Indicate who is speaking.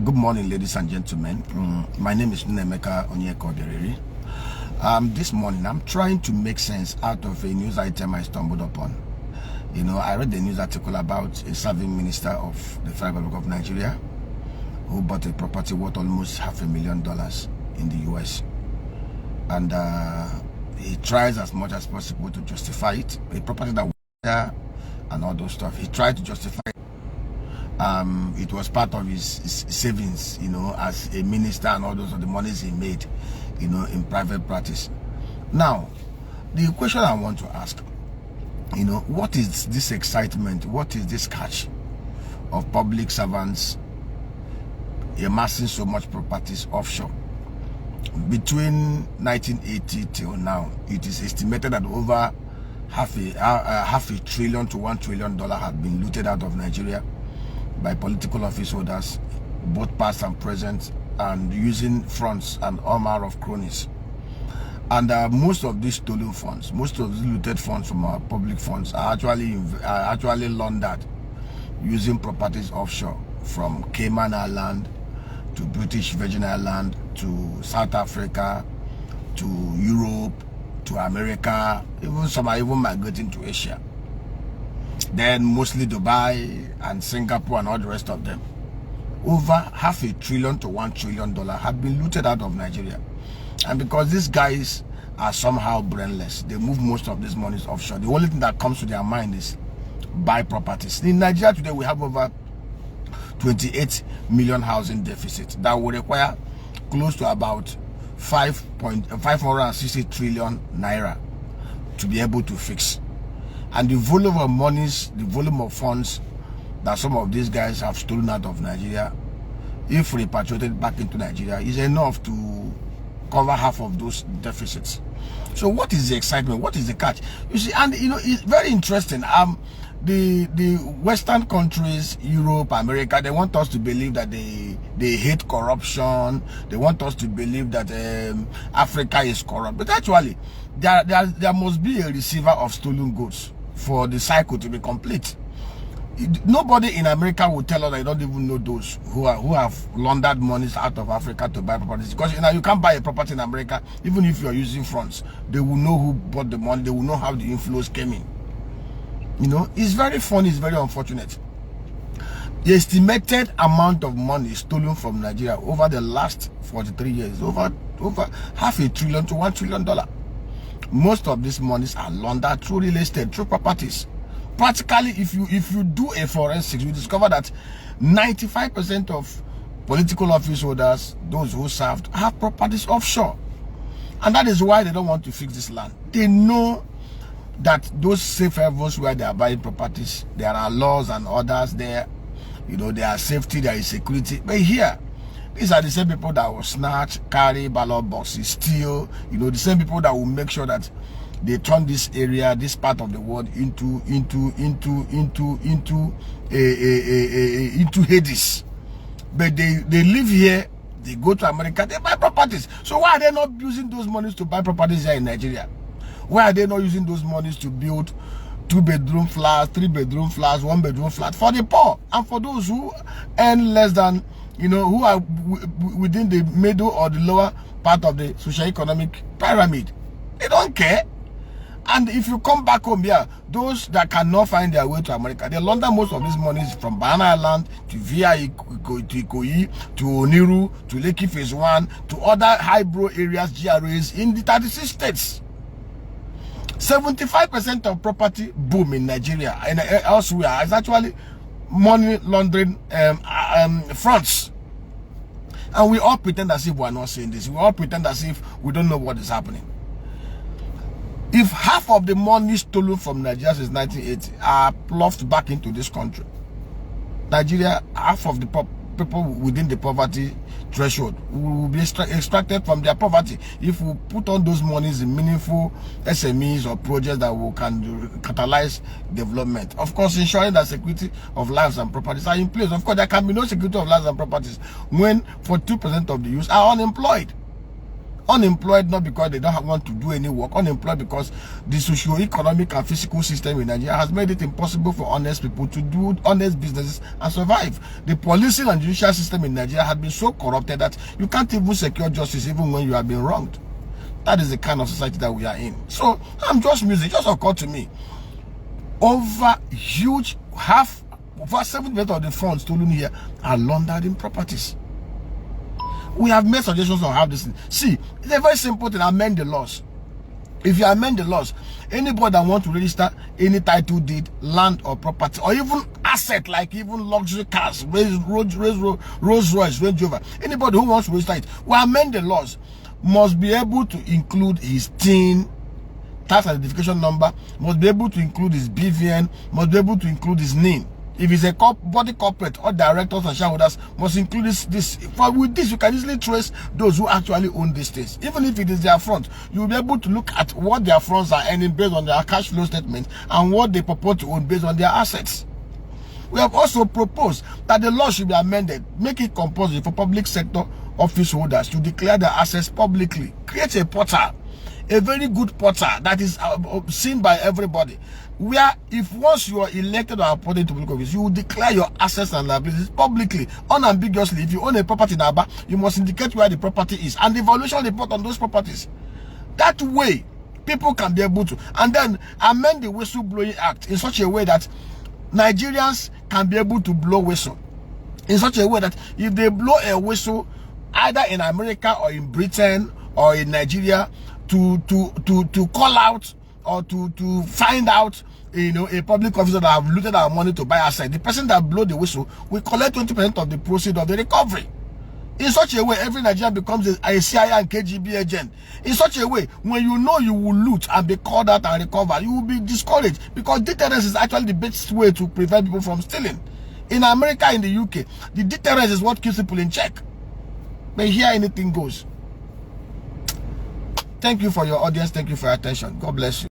Speaker 1: Good morning, ladies and gentlemen. My name is Nemeka Onyeko-Deriri. This morning, I'm trying to make sense out of a news item I stumbled upon. I read the news article about a serving minister of the Federal Republic of Nigeria who bought a property worth almost $500,000 in the US. And he tries as much as possible to justify it. A property that was there and all those stuff. He tried to justify it. It was part of his savings, as a minister, and all those are the monies he made, in private practice. Now, the question I want to ask, what is this excitement? What is this catch of public servants amassing so much properties offshore? Between 1980 till now, it is estimated that over half a trillion to $1 trillion had been looted out of Nigeria by political office holders, both past and present, and using fronts and all manner of cronies. And most of these stolen funds, most of these looted funds from our public funds are actually laundered using properties offshore, from Cayman Island to British Virgin Island to South Africa to Europe to America. Even some are even migrating to Asia. Then mostly Dubai and Singapore and all the rest of them. Over half a trillion to $1 trillion have been looted out of Nigeria. And because these guys are somehow brainless, they move most of these monies offshore. The only thing that comes to their mind is buy properties. In Nigeria today, we have over 28 million housing deficit that will require close to about 560 trillion naira to be able to fix. And the volume of monies, the volume of funds that some of these guys have stolen out of Nigeria, if repatriated back into Nigeria, is enough to cover half of those deficits. So what is the excitement? What is the catch? You see, and it's very interesting. The Western countries, Europe, America, they want us to believe that they hate corruption. They want us to believe that Africa is corrupt. But actually, there must be a receiver of stolen goods for the cycle to be complete. Nobody in America will tell us that they don't even know those who have laundered monies out of Africa to buy properties. Because you can't buy a property in America, even if you are using funds. They will know who bought the money. They will know how the inflows came in. It's very funny. It's very unfortunate. The estimated amount of money stolen from Nigeria over the last 43 years, over half a trillion to $1 trillion. Most of these monies are laundered through real estate, through properties. Practically, if you do a forensics, you discover that 95% of political office holders, those who served, have properties offshore. And that is why they don't want to fix this land. They know that those safe havens where they are buying properties, there are laws and orders there. There are safety, there is security. But here, these are the same people that will snatch, carry ballot boxes, steal. The same people that will make sure that they turn this area, this part of the world into Hades. But they live here, they go to America, they buy properties. So why are they not using those monies to buy properties here in Nigeria? Why are they not using those monies to build 2-bedroom flats, 3-bedroom flats, 1-bedroom flat for the poor and for those who earn less than, who are within the middle or the lower part of the socio-economic pyramid? They don't care. And if you come back home here, those that cannot find their way to America, they launder most of these monies from Banana Island to VI, to Ikoyi, to Oniru, to Lekki Phase 1, to other high-brow areas, GRAs in the 36 states. 75% of property boom in Nigeria and elsewhere is actually money laundering fronts. And we all pretend as if we are not saying this. We all pretend as if we don't know what is happening. If half of the money stolen from Nigeria since 1980 are ploughed back into this country, Nigeria, half of the people within the poverty threshold will be extracted from their poverty if we put on those monies in meaningful SMEs or projects that can catalyze development. Of course, ensuring that security of lives and properties are in place. Of course, there can be no security of lives and properties when 42% of the youth are unemployed. Unemployed not because they don't want to do any work. Unemployed because the socio-economic and physical system in Nigeria has made it impossible for honest people to do honest businesses and survive. The policing and judicial system in Nigeria has been so corrupted that you can't even secure justice even when you have been wronged. That is the kind of society that we are in. So I'm just music. Just occurred to me. Over 70% of the funds stolen here are laundered in properties. We have made suggestions on how this thing. See, it's a very simple thing. Amend the laws. If you amend the laws, anybody that wants to register any title deed, land or property, or even asset like even luxury cars, Rolls Royce, Range Rover, anybody who wants to register it, we amend the laws, must be able to include his TIN, tax identification number, must be able to include his BVN, must be able to include his name. If it's a body corporate or directors and shareholders, must include this. For with this, you can easily trace those who actually own these things. Even if it is their front, you'll be able to look at what their fronts are earning based on their cash flow statement and what they purport to own based on their assets. We have also proposed that the law should be amended, make it compulsory for public sector office holders to declare their assets publicly. Create a portal, a very good portal that is seen by everybody, where if once you are elected or appointed to public office, you will declare your assets and liabilities publicly, unambiguously. If you own a property in Aba, you must indicate where the property is and the valuation report on those properties. That way, people can be able to, and then amend the Whistleblowing Act in such a way that Nigerians can be able to blow whistle. In such a way that if they blow a whistle, either in America or in Britain or in Nigeria, to call out or to find out, you know, a public officer that have looted our money to buy asset, the person that blow the whistle will collect 20% of the proceeds of the recovery. In such a way, every Nigerian becomes a CIA and KGB agent. In such a way, when you know you will loot and be called out and recover, you will be discouraged, because deterrence is actually the best way to prevent people from stealing. In America, in the UK, the deterrence is what keeps people in check. But here, anything goes. Thank you for your audience. Thank you for your attention. God bless you.